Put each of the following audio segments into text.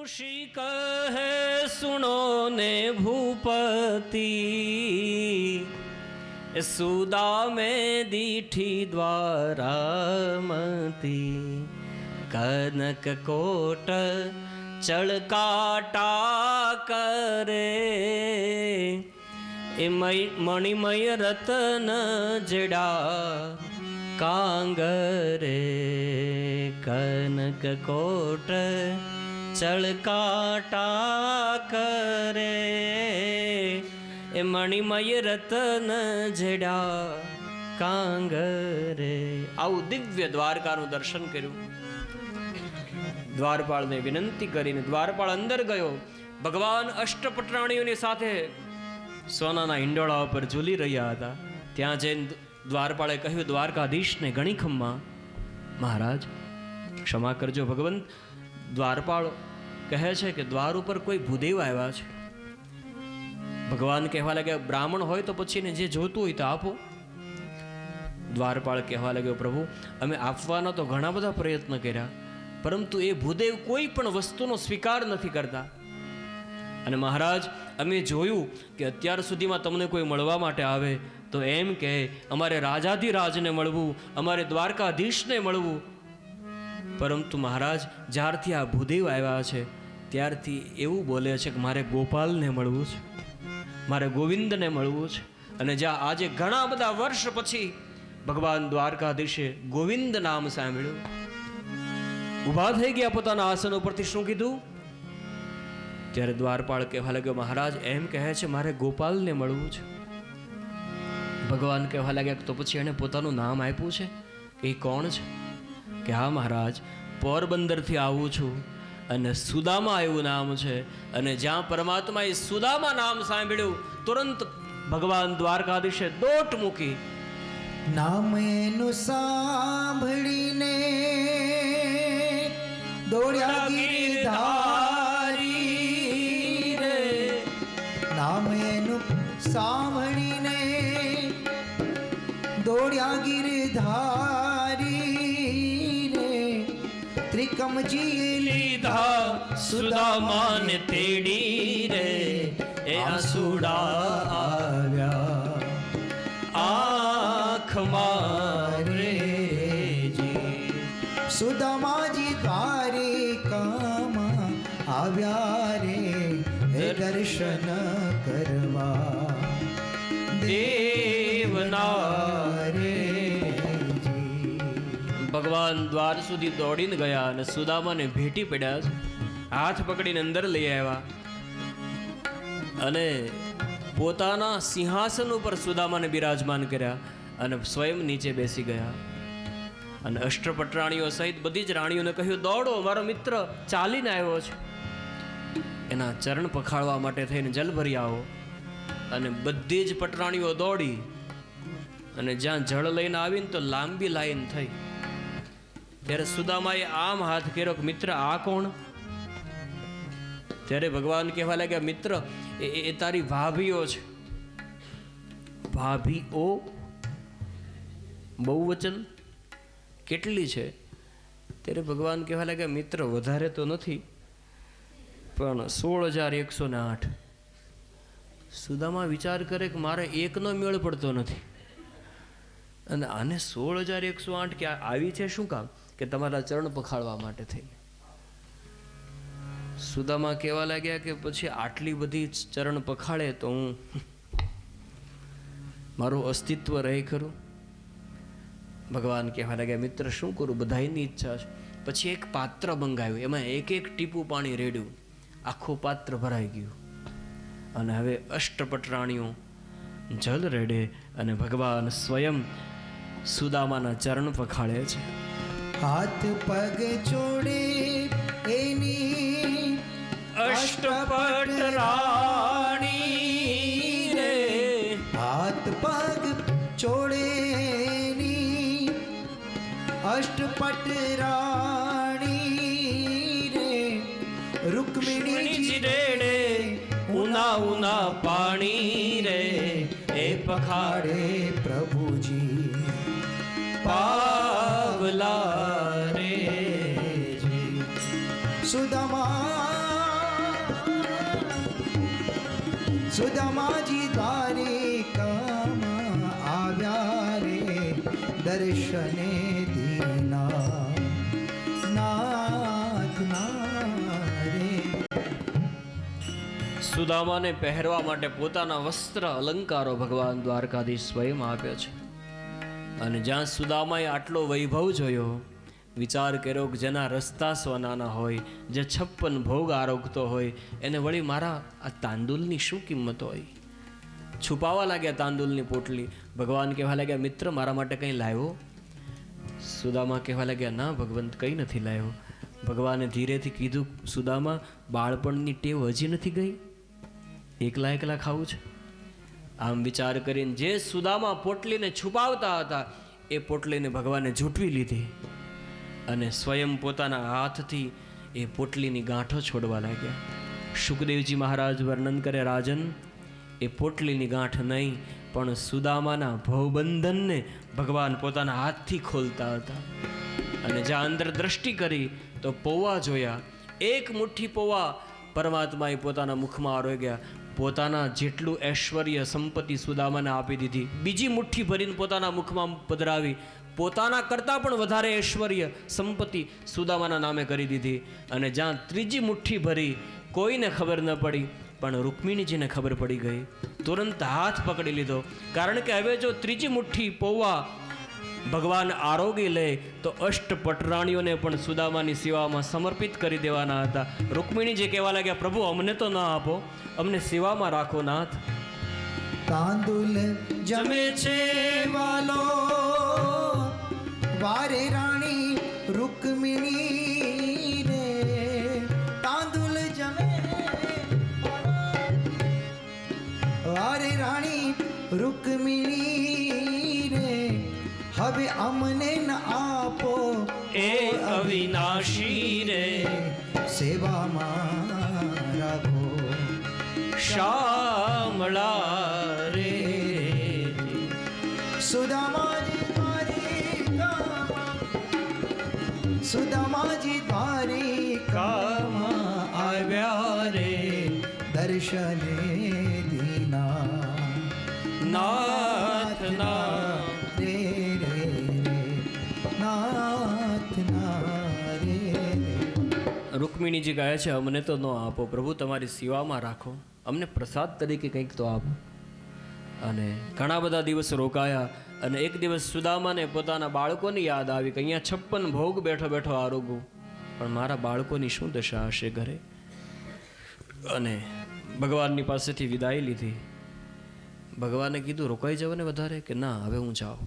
ऋषि कहे सुनो ने भूपति, सुदा में दीठी द्वारामती, कनक कोट चढ़काटा करे, ए मणिमय रतन जड़ा कांगरे, कनक कोट चढ़काटा करे, ए मणिमय रतन जड़ा कांगरे। આવું દિવ્ય દ્વારકાનું દર્શન કર્યું. દ્વારપાળને વિનંતી કરીને દ્વારપાળ અંદર ગયો. ભગવાન અષ્ટપટરાણીઓની સાથે સોનાના હિંડોળા ઉપર ઝૂલી રહ્યા હતા. ત્યાં જઈને દ્વારપાળે કહ્યું દ્વારકાધીશને ઘણી ખમ્મા, મહારાજ ક્ષમા કરજો. ભગવંત દ્વારપાળ કહે છે કે દ્વાર ઉપર કોઈ ભૂદેવ આવ્યા છે. ભગવાન કહેવા લાગ્યા બ્રાહ્મણ હોય તો પછી ને જે જોતું હોય તો આપો. દ્વારપાળ કહેવા લાગ્યો પ્રભુ અમે આપવાના તો ઘણા બધા પ્રયત્ન કર્યા, પરંતુ એ ભૂદેવ કોઈ પણ વસ્તુનો સ્વીકાર નથી કરતા. અને મહારાજ અમે જોયું કે અત્યાર સુધીમાં તમને કોઈ મળવા માટે આવે તો એમ કહે અમારે રાજાધિરાજને મળવું, અમારે દ્વારકાધીશને મળવું. પરંતુ મહારાજ જ્યારથી આ ભૂદેવ આવ્યા છે ત્યારથી એવું બોલે છે કે મારે ગોપાલને મળવું છે, મારે ગોવિંદને મળવું છે. અને જ્યાં આજે ઘણા બધા વર્ષ પછી ભગવાન દ્વારકાધીશે ગોવિંદ નામ સાંભળ્યું. ઊભા થઈ ગયા પોતાના આસન ઉપરથી. શું કીધું? ત્યારે દ્વારપાળ કહેવા લાગ્યો મહારાજ એમ કહે છે મારે ગોપાલને મળવું છે. ભગવાન કહેવા લાગ્યા તો પછી એણે પોતાનું નામ આપ્યું છે કે એ કોણ છે? કે હા મહારાજ પોરબંદરથી આવું છું અને સુદામા એવું નામ છે. અને જ્યાં પરમાત્માએ સુદામા નામ સાંભળ્યું તુરંત ભગવાન દ્વારકાધીશે દોટ મૂકી. નામ એનું સાંભળીને દોડ્યા ગિરધારી રે, નામ એનું સાંભળીને દોડ્યા ગિરધારી રે, ત્રિકમજી લીધા સુદામાને તેડી રે, એ આસુડા આવ્યા આંખ મારે જી. સુદામાજી દ્વારિકામાં આવ્યા રે દર્શન કરવા દેવના રે. ભગવાન દ્વાર સુધી દોડીને ગયા અને સુદામાને ભેટી પડ્યા છે. હાથ પકડીને અંદર લઈ આવ્યા અને પોતાના સિંહાસન ઉપર સુદામાને બિરાજમાન કર્યા અને સ્વયં નીચે બેસી ગયા. અને અષ્ટપટરાણીઓ સહિત બધી જ રાણીઓને કહ્યું દોડો, મારો મિત્ર ચાલીને આવ્યો છે, એના ચરણ પખાળવા માટે થઈને જલ ભરી આવો. અને બધી જ પટરાણીઓ દોડી અને જ્યાં જળ લઈને આવીને તો લાંબી લાઈન થઈ. ત્યારે સુદામાએ આમ હાથ કર્યો કે મિત્ર આ કોણ? ત્યારે ભગવાન કહેવા લાગ્યા મિત્ર એ તારી ભાભીઓ છે. ભાભીઓ બહુવચન કેટલી છે? ત્યારે ભગવાન કહેવા લાગ્યા મિત્ર વધારે તો નથી પણ 16,108. સુદામા વિચાર કરે કે મારે એકનો મેળ પડતો નથી અને આને 16,108 કે આવી છે શું કામ? કે તમારા ચરણ પખાળવા માટે થઈને. સુદામા કહેવા લાગ્યા કે પછી આટલી બધી ચરણ પખાળે તો હું મારું અસ્તિત્વ રહે ખરું? ભગવાન કહેવા લાગ્યા મિત્ર શું કરું, બધાની ઈચ્છા છે. પછી એક પાત્ર મંગાવ્યું, એમાં એક એક ટીપું પાણી રેડ્યું, આખું પાત્ર ભરાઈ ગયું. અને હવે અષ્ટપટરાણીઓ જલ રેડે અને ભગવાન સ્વયં સુદામાના ચરણ પખાળે છે. હાથ પગ જોડે એની અષ્ટપટરાણી રે, હાથ પગ જોડે એની અષ્ટપટરાણી રે, રૂકમિણીજી રેડે ઉના ઉના પાણી રે, એ પખાડે પ્રભુજી પાવલા રે. સુદામા સુદામાજી દ્વારિકામાં આવ્યા રે દર્શને દીના નાથ ના રે. સુદામાને પહેરવા માટે પોતાના વસ્ત્ર અલંકારો ભગવાન દ્વારકાધીશ સ્વયં આપ્યો છે. અને જ્યાં સુદામાએ આટલો વૈભવ જોયો, વિચાર કર્યો કે જેના રસ્તા સ્વનાના હોય, જે 56 ભોગ આરોગતો હોય, એને વળી મારા આ તાંદુલની શું કિંમત હોય? છુપાવા લાગ્યા તાંદુલની પોટલી. ભગવાન કહેવા લાગ્યા, મિત્ર મારા માટે કંઈ લાવ્યો? સુદામા કહેવા લાગ્યા, ના ભગવંત કંઈ નથી લાવ્યો. ભગવાને ધીરેથી કીધું, સુદામા બાળપણની ટેવ હજી નથી ગઈ? એકલા એકલા ખાવું છે? આમ વિચાર કરીને જે સુદામા પોટલીને છુપાવતા હતા એ પોટલીને ભગવાને ઝૂંટવી લીધી અને સ્વયં પોતાના હાથથી એ પોટલીની ગાંઠો છોડવા લાગ્યા. શુકદેવજી મહારાજ વર્ણન કરે, રાજન એ પોટલીની ગાંઠ નહીં પણ સુદામાના ભવબંધનને ભગવાન પોતાના હાથથી ખોલતા હતા. અને જ્યાં અંદર દ્રષ્ટિ કરી તો પૌવા જોયા. એક મુઠ્ઠી પૌવા પરમાત્માએ પોતાના મુખમાં આરોગ્યા. પોતાના જેટલું ઐશ્વર્ય સંપત્તિ સુદામાને આપી દીધી. બીજી મુઠ્ઠી ભરીને પોતાના મુખમાં પધરાવી. પોતાના કરતાં પણ વધારે ઐશ્વર્ય સંપત્તિ સુદામાના નામે કરી દીધી. અને જ્યાં ત્રીજી મુઠ્ઠી ભરી કોઈને ખબર ન પડી, પણ રૂકમિણીજીને ખબર પડી ગઈ. તુરંત હાથ પકડી લીધો. કારણ કે હવે જો ત્રીજી મુઠ્ઠી પૌવા ભગવાન આરોગી લે તો અષ્ટપટરાણીઓને પણ સુદામાની સેવામાં સમર્પિત કરી દેવાના હતા. રૂકમિણીજી કહેવા લાગ્યા, પ્રભુ અમને તો ના આપો, અમને સેવામાં રાખો નાથ. તાંદુલ જમે છે વાલો વારે રાણી રૂકમિણી રે. તાંદુલ જમે વારે રાણી રૂકમિણી રે. હવે અમને ન આપો એ અવિનાશી રે, સેવામાં રાખો શ્યામળા રે. સુદામાજી દ્વારિકામાં આવ્યા રે દર્શને દીના નાથ ના રે રે નાથ ના રે. રૂકમિણીજી કહે છે, અમને તો ન આપો પ્રભુ, તમારી સેવામાં રાખો, અમને પ્રસાદ તરીકે કંઈક તો આપો. અને ઘણા બધા દિવસ રોકાયા. અને એક દિવસ સુદામાને પોતાના બાળકોની યાદ આવી કે અહીંયા 56 ભોગ બેઠો બેઠો આરોગું, પણ મારા બાળકોની શું દશા હશે ઘરે. અને ભગવાનની પાસેથી વિદાય લીધી. ભગવાને કીધું, રોકાઈ જવાને વધારે કે ના, હવે હું જાઉં.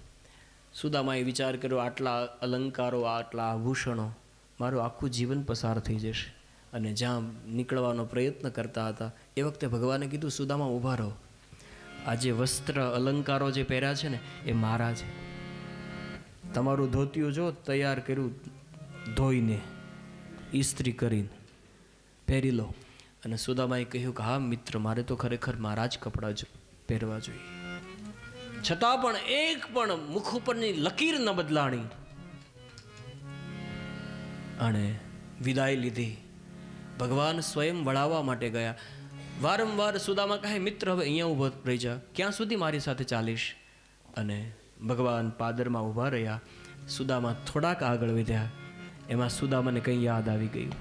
સુદામાએ વિચાર કર્યો, આટલા અલંકારો, આટલા આભૂષણો, મારું આખું જીવન પસાર થઈ જશે. અને જ્યાં નીકળવાનો પ્રયત્ન કરતા હતા એ વખતે ભગવાને કીધું, સુદામા ઊભા રહો. આ જે વસ્ત્ર અલંકારો જે પહેર્યા છે ને એ મારા છે. તમારું ધોતિયું જો તૈયાર કર્યું, ધોઈને ઇસ્ત્રી કરીને પહેરી લો. અને સુદામાએ કહ્યું કે હા મિત્ર, મારે તો ખરેખર મારા જ કપડાં જ પહેરવા જોઈએ. છતાં પણ એક પણ મુખ ઉપરની લકીર ન બદલાણી. અને વિદાય લીધી. ભગવાન સ્વયં વળાવવા માટે ગયા. વારંવાર સુદામા કહે, મિત્ર હવે અહીંયા ઊભો રહી જા, ક્યાં સુધી મારી સાથે ચાલીશ? અને ભગવાન પાદરમાં ઊભા રહ્યા. સુદામા થોડાક આગળ વધ્યા. એમાં સુદામાને કંઈ યાદ આવી ગયું.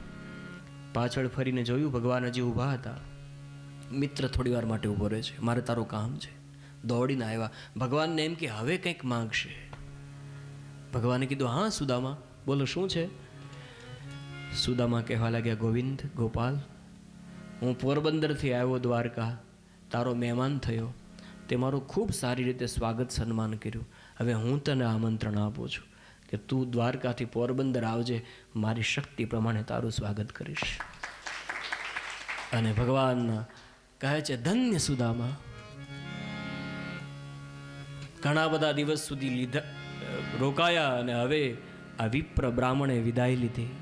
પાછળ ફરીને જોયું, ભગવાન હજી ઊભા હતા. મિત્ર થોડી વાર માટે ઊભો રહે છે, મારે તારું કામ છે. દોડીને આવ્યા. ભગવાનને એમ કે હવે કંઈક માંગશે. ભગવાને કીધું, હા સુદામા બોલો, શું છે? સુદામા કહેવા લાગ્યા, ગોવિંદ, ગોપાલ, હું પોરબંદરથી આવ્યો દ્વારકા, તારો મહેમાન થયો, તે મારું ખૂબ સારી રીતે સ્વાગત સન્માન કર્યું. હવે હું તને આમંત્રણ આપું છું કે તું દ્વારકાથી પોરબંદર આવજે, મારી શક્તિ પ્રમાણે તારું સ્વાગત કરીશ. અને ભગવાન કહે છે, ધન્ય સુદામા, ઘણા બધા દિવસ સુધી રોકાયા અને હવે આ વિપ્ર બ્રાહ્મણે વિદાય લીધી.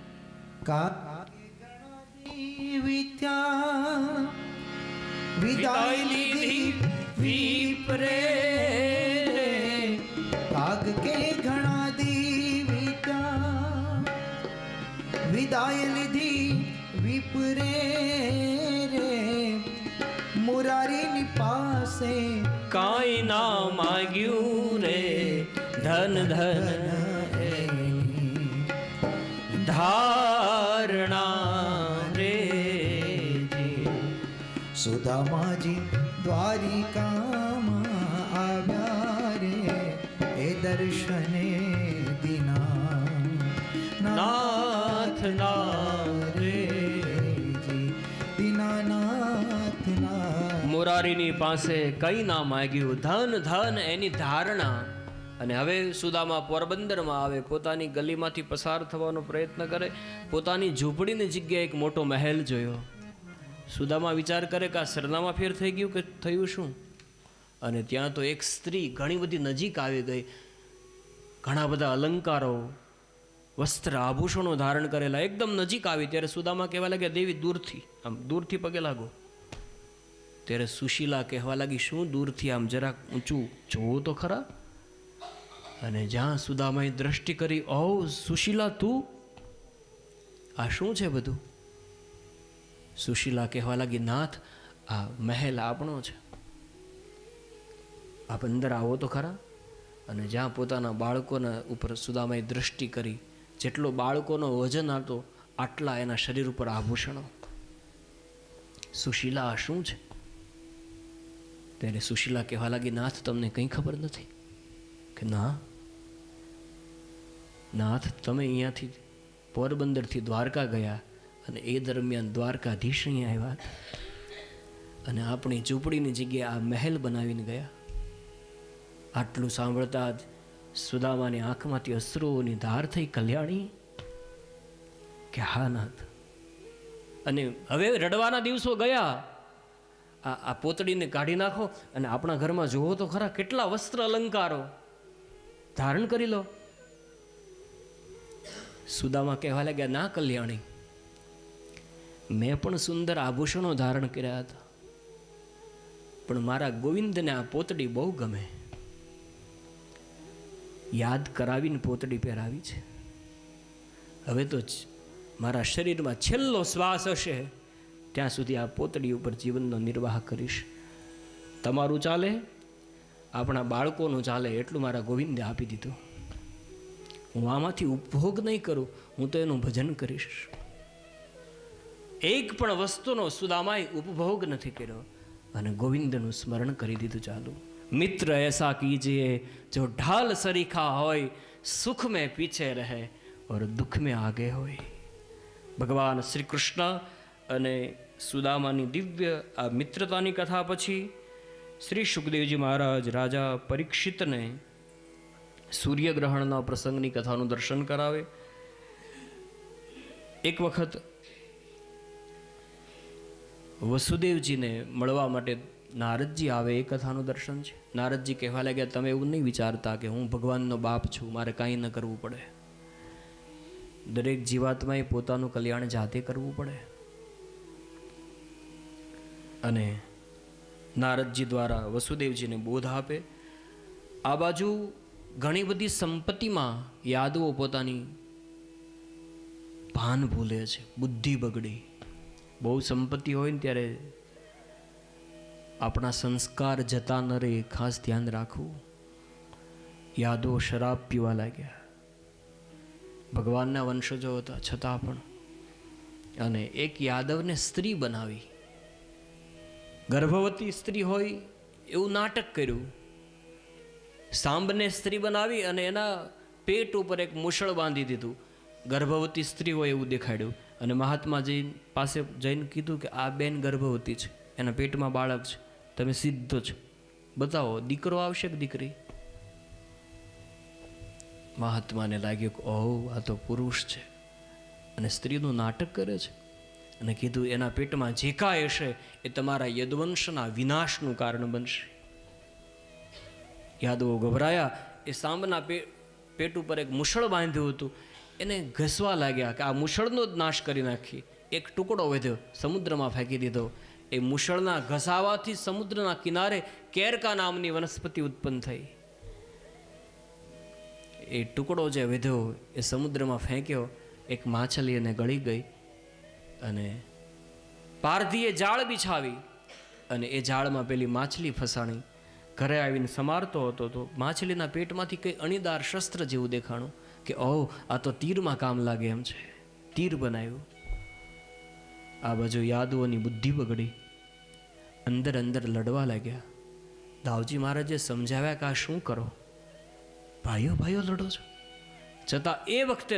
વિદાય લીધી વિપ્રે, કાગ કે ઘણા દીવિતા. વિદાય લીધી વિપ્રે રે, મુરારીની પાસે કાંઈ ના માગ્યું રે ધન ધન ધારણા રે સુદામાજી દ્વારિકામાં આવ્યા રે એ દર્શને દિના નાથ ના રે દીનાનાથ ના મુરારીની પાસે કઈ ના માગ્યું ધન ધન એની ધારણા. અને હવે સુદામા પોરબંદરમાં આવે, પોતાની ગલીમાંથી પસાર થવાનો પ્રયત્ન કરે, પોતાની ઝૂંપડીની જગ્યાએ એક મોટો મહેલ જોયો. સુદામા વિચાર કરે કે આ સરનામા ફેર થઈ ગયું કે થયું શું? અને ત્યાં તો એક સ્ત્રી ઘણી બધી નજીક આવી ગઈ, ઘણા બધા અલંકારો, વસ્ત્ર આભૂષણો ધારણ કરેલા એકદમ નજીક આવી. ત્યારે સુદામા કહેવા લાગ્યા, દેવી દૂરથી, આમ દૂરથી પગે લાગો. ત્યારે સુશીલા કહેવા લાગી, શું દૂરથી, આમ જરાક ઊંચું જોવો તો ખરા. અને જ્યાં સુદામાએ દ્રષ્ટિ કરી, ઓ સુશીલા તું, આ શું છે બધું? સુશીલા કહેવા લાગી, નાથ આ મહેલ આપણો છે, આપ અંદર આવો તો ખરા. અને જ્યાં પોતાના બાળકોના ઉપર સુદામાએ દ્રષ્ટિ કરી, જેટલો બાળકોનો વજન હતો આટલા એના શરીર ઉપર આભૂષણો. સુશીલા આ શું છે? ત્યારે સુશીલા કહેવા લાગી, નાથ તમને કંઈ ખબર નથી? કે ના નાથ, તમે અહીંયાથી પોરબંદરથી દ્વારકા ગયા અને એ દરમિયાન દ્વારકાધીશ અહીંયા આવ્યા અને આપણી ઝૂંપડીની જગ્યાએ આ મહેલ બનાવીને ગયા. આટલું સાંભળતા જ સુદામાની આંખમાંથી અશ્રુઓની ધાર થઈ. કલ્યાણી કે હા નાથ. અને હવે રડવાના દિવસો ગયા. આ પોતડીને કાઢી નાખો અને આપણા ઘરમાં જુઓ તો ખરા, કેટલા વસ્ત્ર અલંકારો ધારણ કરી લો. સુદામા કહેવા લાગ્યા, ના કલ્યાણી, મેં પણ સુંદર આભૂષણો ધારણ કર્યા હતા, પણ મારા ગોવિંદને આ પોતડી બહુ ગમે, યાદ કરાવીને પોતડી પહેરાવી છે. હવે તો મારા શરીરમાં છેલ્લો શ્વાસ હશે ત્યાં સુધી આ પોતડી ઉપર જીવનનો નિર્વાહ કરીશ. તમારું ચાલે, આપણા બાળકોનું ચાલે એટલું મારા ગોવિંદે આપી દીધું. હું આમાંથી ઉપભોગ નહીં કરું, હું તો એનું ભજન કરીશ. એક પણ વસ્તુનો સુદામાએ ઉપભોગ નથી કર્યો અને ગોવિંદનું સ્મરણ કરી દીધું. ચાલુ મિત્ર એસા કીજીએ જો ઢાલ સરીખા હોય, સુખ મેં પીછે રહે ઓર દુઃખ મેં આગે હોય. ભગવાન શ્રી કૃષ્ણ અને સુદામાની દિવ્ય આ મિત્રતાની કથા પછી શ્રી સુખદેવજી મહારાજ રાજા પરીક્ષિતને સૂર્યગ્રહણના પ્રસંગની કથાનું દર્શન કરાવે. એક વખત વસુદેવજીને મળવા માટે નારદજી આવે, એ કથાનું દર્શન છે. નારદજી કહેવા લાગ્યા, તમે એવું નહીં વિચારતા કે હું ભગવાનનો બાપ છું, મારે કાંઈ ન કરવું પડે. દરેક જીવાત્માએ પોતાનું કલ્યાણ જાતે કરવું પડે. અને નારદજી દ્વારા વસુદેવજીને બોધ આપે. આ બાજુ ઘણી બધી સંપત્તિમાં યાદવો પોતાની ભાન ભૂલે છે, બુદ્ધિ બગડી. બહુ સંપત્તિ હોય ને ત્યારે આપણા સંસ્કાર જતા ન રહે, ખાસ ધ્યાન રાખવું. યાદવો શરાબ પીવા લાગ્યા, ભગવાનના વંશજો હતા છતાં પણ. અને એક યાદવને સ્ત્રી બનાવી, ગર્ભવતી સ્ત્રી હોય એવું નાટક કર્યું. સાંબને સ્ત્રી બનાવી અને એના પેટ ઉપર એક મુશળ બાંધી દીધું, ગર્ભવતી સ્ત્રી હોય એવું દેખાડ્યું. અને મહાત્માજી પાસે જઈને કીધું કે આ બેન ગર્ભવતી છે, એના પેટમાં બાળક છે, તમે સીધો છો, બતાવો દીકરો આવશે કે દીકરી? મહાત્માને લાગ્યું કે ઓહ, આ તો પુરુષ છે અને સ્ત્રીનું નાટક કરે છે. અને કીધું એના પેટમાં જે કાંઈ હશે એ તમારા યદવંશના વિનાશનું કારણ બનશે. યાદવો ગભરાયા. એ સાંબના પેટ ઉપર એક મુશળ બાંધ્યું હતું, એને ઘસવા લાગ્યા કે આ મુશળનો જ નાશ કરી નાખી. એક ટુકડો વધ્યો, સમુદ્રમાં ફેંકી દીધો. એ મુશળના ઘસાવાથી સમુદ્રના કિનારે કેરકા નામની વનસ્પતિ ઉત્પન્ન થઈ. એ ટુકડો જે વધ્યો એ સમુદ્રમાં ફેંક્યો, એક માછલી એને ગળી ગઈ. અને પારધીએ જાળ બિછાવી અને એ જાળમાં પેલી માછલી ફસાણી. ઘરે આવીને સમારતો હતો તો માછલીના પેટમાંથી કંઈ અણીદાર શસ્ત્ર જેવું દેખાણું કે ઓહ, આ તો તીરમાં કામ લાગે એમ છે. તીર બનાવ્યું. આ બાજુ યાદવોની બુદ્ધિ બગડી, અંદર અંદર લડવા લાગ્યા. દાવજી મહારાજે સમજાવ્યા કે આ શું કરો, ભાઈઓ ભાઈઓ લડો છો. છતાં એ વખતે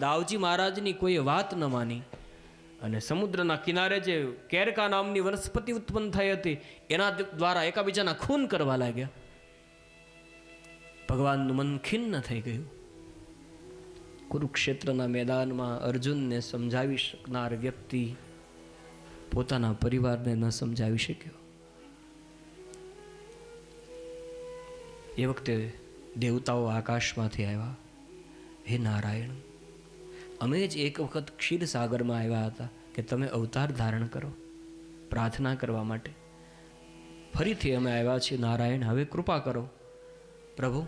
દાવજી મહારાજની કોઈ વાત ન માની અને સમુદ્રના કિનારે જે કેરકા નામની વનસ્પતિ ઉત્પન્ન થઈ હતી એના દ્વારા એકાબીજાના ખૂન કરવા લાગ્યા. ભગવાનનું મન ખિન્ન થઈ ગયું. કુરુક્ષેત્રના મેદાનમાં અર્જુનને સમજાવી શકનાર વ્યક્તિ પોતાના પરિવારને ન સમજાવી શક્યો. એ વખતે દેવતાઓ આકાશમાંથી આવ્યા. હે નારાયણ, અમે જ એક વખત ક્ષીરસાગરમાં આવ્યા હતા કે તમે અવતાર ધારણ કરો પ્રાર્થના કરવા માટે. ફરીથી અમે આવ્યા છીએ નારાયણ, હવે કૃપા કરો. પ્રભુ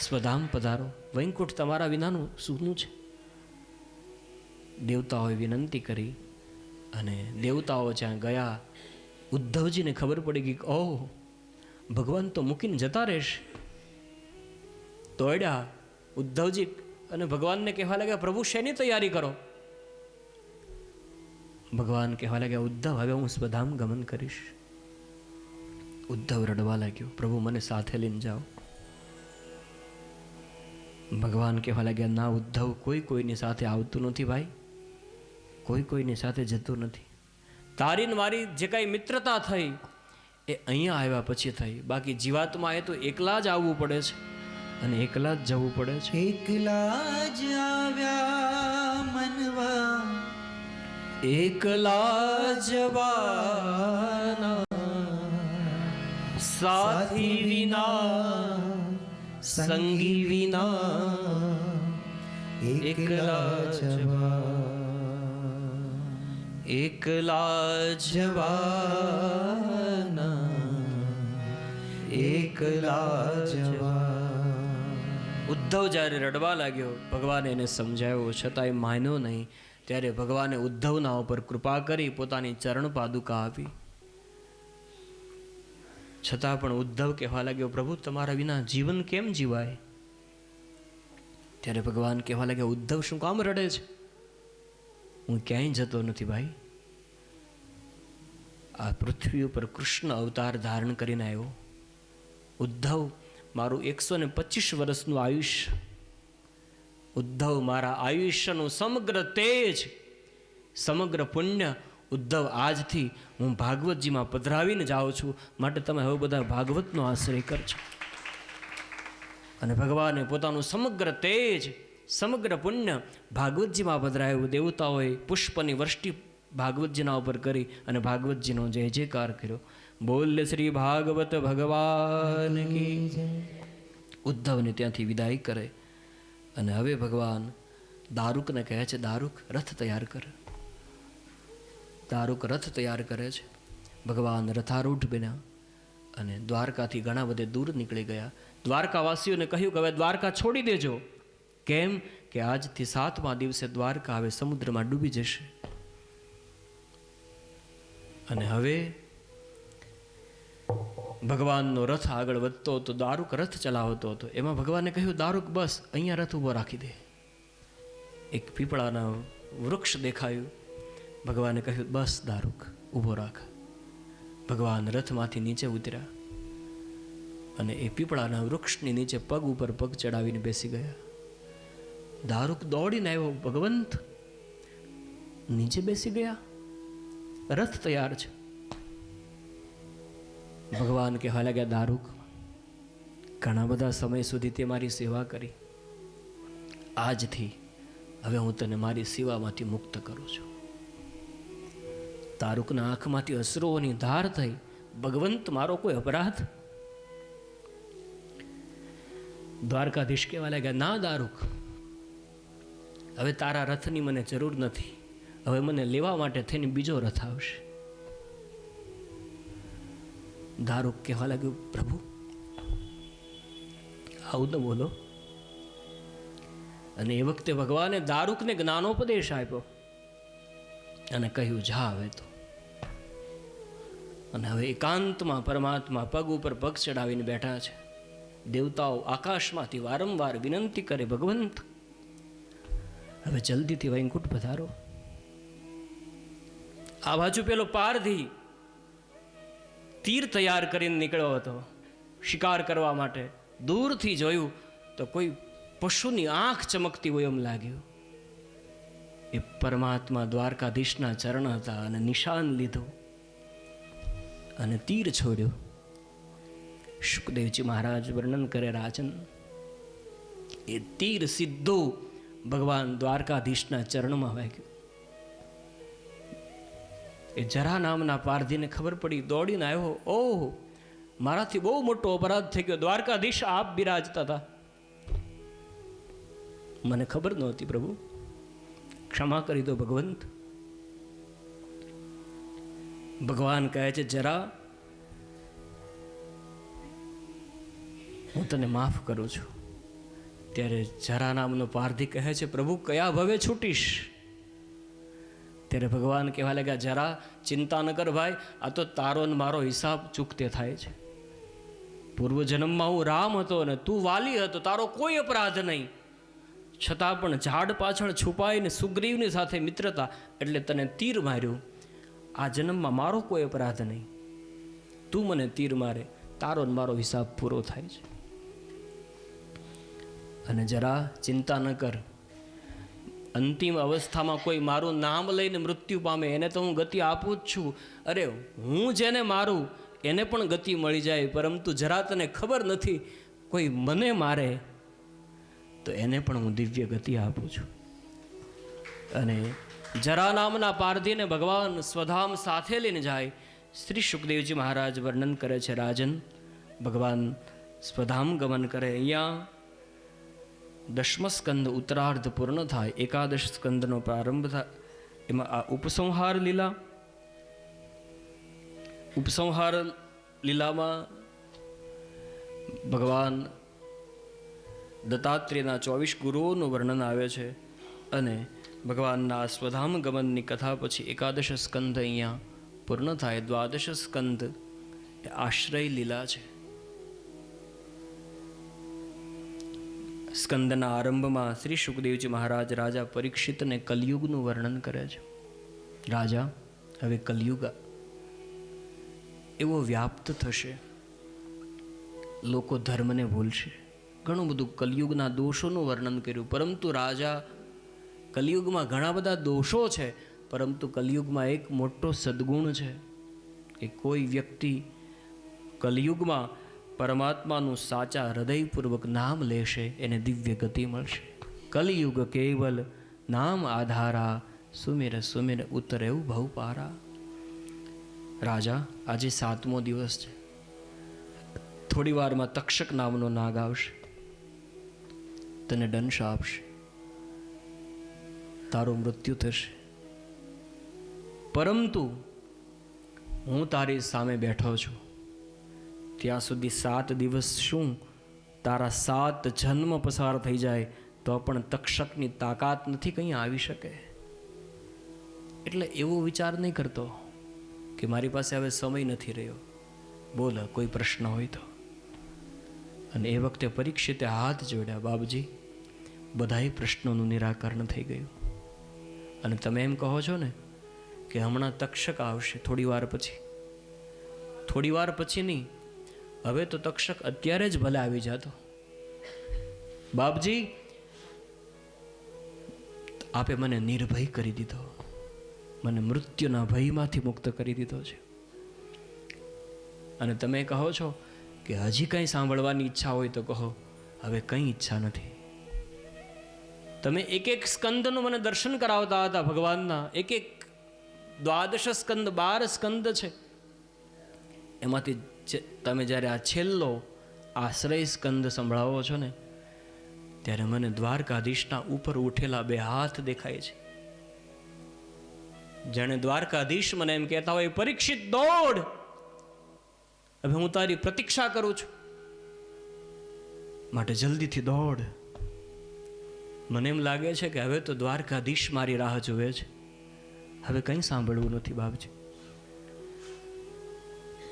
સ્વધામ પધારો, વૈકુંઠ તમારા વિનાનું સુનું છે. દેવતાઓએ વિનંતી કરી અને દેવતાઓ જ્યાં ગયા, ઉદ્ધવજીને ખબર પડી ગઈ કે ઓહ, ભગવાન તો મૂકીને જતા રહેશે. દોડ્યા ઉદ્ધવજી અને ભગવાનને કહેવા લાગ્યા, પ્રભુ શેની તૈયારી કરો? ભગવાન કહેવા લાગ્યા, ઉદ્ધવ હવે હું સ્વધામ ગમન કરીશ. ઉદ્ધવ રડવા લાગ્યો, પ્રભુ મને સાથે લઈને જાઓ. ભગવાન કહેવા લાગ્યા, ના ઉદ્ધવ, કોઈ કોઈની સાથે આવતું નથી ભાઈ, કોઈ કોઈની સાથે જતું નથી. તારી ને મારી જે કાંઈ મિત્રતા થઈ એ અહીંયા આવ્યા પછી થઈ, બાકી જીવાત્મા એ તો એકલા જ આવવું પડે છે અને એકલા જ જવું પડે છે. એકલા જ આવ્યા મનવા, એકલા જવાના, સાથી વિના સંગી વિના, એકલા જવા, એકલા જવાના, એકલા જવા. ઉદ્ધવ જ્યારે રડવા લાગ્યો, ભગવાને એને સમજાવ્યો, છતાં એ માન્યો નહીં. ત્યારે ભગવાને ઉદ્ધવના ઉપર કૃપા કરી પોતાની ચરણ પાદુકા આપી. છતાં પણ ઉદ્ધવ કહેવા લાગ્યો, પ્રભુ તમારા વિના જીવન કેમ જીવાય? ત્યારે ભગવાન કહેવા લાગ્યા, ઉદ્ધવ શું કામ રડે છે? હું ક્યાંય જતો નથી ભાઈ. આ પૃથ્વી ઉપર કૃષ્ણ અવતાર ધારણ કરીને આવ્યો. ઉદ્ધવ મારું 125 વર્ષનું આયુષ્ય, ઉદ્ધવ મારા આયુષ્યનું સમગ્ર તેજ, સમગ્ર પુણ્ય ઉદ્ધવ આજથી હું ભાગવતજીમાં પધરાવીને જાઉં છું. માટે તમે હવે બધા ભાગવતનો આશ્રય કરજો. અને ભગવાને પોતાનું સમગ્ર તેજ, સમગ્ર પુણ્ય ભાગવતજીમાં પધરાયું. દેવતાઓએ પુષ્પની વૃષ્ટિ ભાગવતજીના ઉપર કરી અને ભાગવતજીનો જય જયકાર કર્યો. બોલ શ્રી ભાગવત ભગવાન કી જય. ઉદ્ધવને ત્યાંથી વિદાય કરે અને હવે ભગવાન દારૂકને કહે છે, દારૂક રથ તૈયાર કર. દારૂક રથ તૈયાર કરે છે. ભગવાન રથારૂઢ બન્યા અને દ્વારકાથી ઘણા બધે દૂર નીકળી ગયા. દ્વારકાવાસીઓને કહ્યું કે હવે દ્વારકા છોડી દેજો. કેમ કે આજથી 7મા દિવસે દ્વારકા હવે સમુદ્રમાં ડૂબી જશે. અને હવે ભગવાનનો રથ આગળ વધતો હતો, દારૂક રથ ચલાવતો હતો. એમાં ભગવાને કહ્યું, દારૂક બસ અહીંયા રથ ઊભો રાખી દે. એક પીપળાના વૃક્ષ દેખાયું. ભગવાને કહ્યું, બસ દારૂક ઊભો રાખ. ભગવાન રથમાંથી નીચે ઉતર્યા અને એ પીપળાના વૃક્ષની નીચે પગ ઉપર પગ ચડાવીને બેસી ગયા. દારૂક દોડીને આવ્યો, ભગવંત નીચે બેસી ગયા, રથ તૈયાર છે. ભગવાન કહેવા લાગ્યા, દારૂક ઘણા બધા સમય સુધી તે મારી સેવા કરી, આજથી હવે હું તને મારી સેવામાંથી મુક્ત કરું છું. દારૂકના આંખમાંથી અશ્રુઓની ધાર થઈ. ભગવંત મારો કોઈ અપરાધ? દ્વારકાધીશ કહેવા લાગ્યા, ના દારૂક, હવે તારા રથની મને જરૂર નથી. હવે મને લેવા માટે થઈને બીજો રથ આવશે. દારૂક કહેવા લાગ્યું, પ્રભુ આવું ન બોલો. અને એ વખતે ભગવાને દારૂકને જ્ઞાનોપદેશ આપ્યો અને કહ્યું, જા હવે તો અને હવે એકાંતમાં પરમાત્મા પગ ઉપર પગ ચડાવીને બેઠા છે. દેવતાઓ આકાશમાંથી વારંવાર વિનંતી કરે, ભગવંત હવે જલ્દીથી વૈકુંઠ પધારો. આ બાજુ પેલો પારધી તીર તૈયાર કરીને નીકળ્યો હતો શિકાર કરવા માટે. દૂરથી જોયું તો કોઈ પશુની આંખ ચમકતી હોય એમ લાગ્યું. એ પરમાત્મા દ્વારકાધીશના ચરણ હતા અને નિશાન લીધું અને તીર છોડ્યું. શુકદેવજી મહારાજ વર્ણન કરે, રાજન એ તીર સીધું ભગવાન દ્વારકાધીશના ચરણમાં વાગ્યું. એ જરા નામના પારધીને ખબર પડી, દોડીને આવ્યો. ઓહ, મારાથી બહુ મોટો અપરાધ થઈ ગયો. દ્વારકાધીશ આપ બિરાજતા હતા, મને ખબર નહોતી પ્રભુ, ક્ષમા કરી દો ભગવંત. ભગવાન કહે છે, જરા હું તને માફ કરું છું. ત્યારે જરા નામનો પારધી કહે છે, પ્રભુ કયા ભવે છૂટીશ? ત્યારે ભગવાન કહેવા લાગ્યા, જરા ચિંતા ન કર ભાઈ, આ તો તારો ને મારો હિસાબ ચૂકતે થાય છે. પૂર્વજન્મમાં હું રામ હતો અને તું વાલી હતો, તારો કોઈ અપરાધ નહીં, છતાં પણ ઝાડ પાછળ છુપાઈને સુગ્રીવની સાથે મિત્રતા એટલે તને તીર માર્યું. આ જન્મમાં મારો કોઈ અપરાધ નહીં, તું મને તીર મારે, તારો ને મારો હિસાબ પૂરો થાય છે. અને જરા ચિંતા ન કર, અંતિમ અવસ્થામાં કોઈ મારું નામ લઈને મૃત્યુ પામે એને તો હું ગતિ આપું જ છું. અરે હું જેને મારું એને પણ ગતિ મળી જાય, પરંતુ જરા તને ખબર નથી, કોઈ મને મારે તો એને પણ હું દિવ્ય ગતિ આપું છું. અને જરા નામના પારધીને ભગવાન સ્વધામ સાથે લઈને જાય. શ્રી સુખદેવજી મહારાજ વર્ણન કરે છે, રાજન ભગવાન સ્વધામ ગમન કરે. અહીંયા 10મ સ્કંદ ઉત્તરાર્ધ પૂર્ણ થાય, 11 સ્કંદનો પ્રારંભ થાય. એમાં આ ઉપસંહાર લીલા, ઉપસંહાર લીલામાં ભગવાન દત્તાત્રેયના 24 ગુરુઓનું વર્ણન આવે છે. અને ભગવાનના સ્વધામ ગમનની કથા પછી 11 સ્કંદ અહીંયા પૂર્ણ થાય. 12 સ્કંદ એ આશ્રય લીલા છે. સ્કંદના આરંભમાં શ્રી સુખદેવજી મહારાજ રાજા પરીક્ષિતને કલયુગનું વર્ણન કરે છે. રાજા, હવે કલયુગ એવો વ્યાપ્ત થશે, લોકો ધર્મને ભૂલશે. ઘણું બધું કલયુગના દોષોનું વર્ણન કર્યું, પરંતુ રાજા કલયુગમાં ઘણા બધા દોષો છે, પરંતુ કલયુગમાં એક મોટો સદ્ગુણ છે કે કોઈ વ્યક્તિ કલયુગમાં પરમાત્માનું સાચા હૃદયપૂર્વક નામ લેશે એને દિવ્ય ગતિ મળશે. કલયુગ કેવલ નામ આધારા, સુમેર સુમેર ઉતરે ભવ પારા. રાજા, આજે 7મો દિવસ છે. થોડી વારમાં તક્ષક નામનો નાગ આવશે, તને દંશ આપશે, તારું મૃત્યુ થશે. પરંતુ હું તારી સામે બેઠો છું, ત્યાં સુધી 7 દિવસ શું, તારા 7 જન્મ પસાર થઈ જાય તો પણ તક્ષકની તાકાત નથી કંઈ આવી શકે. એટલે એવો વિચાર નહીં કરતો કે મારી પાસે હવે સમય નથી રહ્યો, બોલ કોઈ પ્રશ્ન હોય તો. અને એ વખતે પરીક્ષિતે હાથ જોડ્યા, બાબજી બધાય પ્રશ્નોનું નિરાકરણ થઈ ગયું. અને તમે એમ કહો છો ને કે હમણાં તક્ષક આવશે થોડી વાર પછી, થોડી વાર પછી નહીં, હવે તો તક્ષક અત્યારે જ ભલે આવી જાતો. બાપજી, આપે મને નિર્ભય કરી દીધો, મને મૃત્યુના ભયમાંથી મુક્ત કરી દીધો છે. અને તમે કહો છો કે હજી કંઈ સાંભળવાની ઈચ્છા હોય તો કહો. હવે કંઈ ઈચ્છા નથી. તમે એક એક સ્કંદનું મને દર્શન કરાવતા હતા ભગવાનના, એક એક 12 સ્કંદ 12 સ્કંદ છે, એમાંથી તમે જ્યારે આ છેલ્લો આશ્રય સ્કંદ સંભળાવો છો ને, ત્યારે મને દ્વારકાધીશના ઉપર ઉઠેલા 2 હાથ દેખાય છે. જાણે દ્વારકાધીશ મને એમ કહેતા હોય, પરીક્ષિત દોડ, હવે હું તારી પ્રતીક્ષા કરું છું, માટે જલ્દીથી દોડ. મને એમ લાગે છે કે હવે તો દ્વારકાધીશ મારી રાહ જુએ છે, હવે કંઈ સાંભળવું નથી બાપજી.